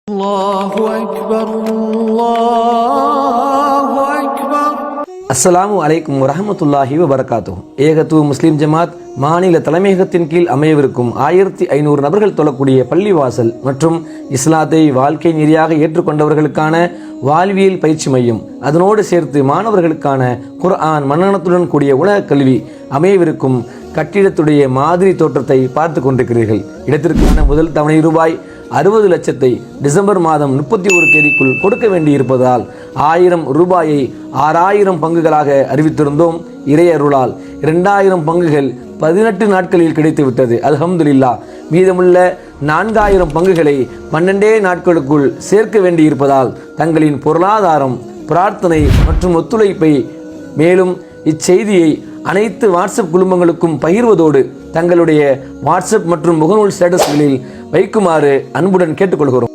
அல்லாஹு அக்பர் அல்லாஹு அக்பர். அஸ்ஸலாமு அலைக்கும் வரஹ்மத்துல்லாஹி வபரகாத்துஹு. ஏகத்துவ முஸ்லிம் ஜமாத் மாநில தலைமையகத்தின் கீழ் அமையவிருக்கும் 1500 நபர்கள் தொழக்கூடிய பள்ளிவாசல் மற்றும் இஸ்லாத்தை வாழ்க்கை நெறியாக ஏற்றுக்கொண்டவர்களுக்கான வாழ்வியல் பயிற்சி மையம், அதனோடு சேர்த்து மாணவர்களுக்கான குர்ஆன் மன்னனத்துடன் கூடிய உலக கல்வி அமையவிருக்கும் கட்டிடத்துடைய மாதிரி தோற்றத்தை பார்த்து கொண்டிருக்கிறீர்கள். இடத்திற்கான முதல் தவணை ரூபாய் 60 லட்சத்தை டிசம்பர் மாதம் 31 தேதிக்குள் கொடுக்க வேண்டியிருப்பதால் 1000 ரூபாயை 6000 பங்குகளாக அறிவித்திருந்தோம். இறையருளால் 2000 பங்குகள் 18 நாட்களில் கிடைத்துவிட்டது. அல்ஹம்துலில்லாஹ். மீதமுள்ள 4000 பங்குகளை 12 நாட்களுக்குள் சேர்க்க வேண்டியிருப்பதால் தங்களின் பொருளாதாரம், பிரார்த்தனை மற்றும் ஒத்துழைப்பை, மேலும் இச்செய்தியை அனைத்து வாட்ஸ்அப் குழுமங்களுக்கும் பகிர்வதோடு தங்களுடைய வாட்ஸ்அப் மற்றும் முகநூல் ஸ்டேட்டஸ்களில் வைக்குமாறு அன்புடன் கேட்டுக்கொள்கிறோம்.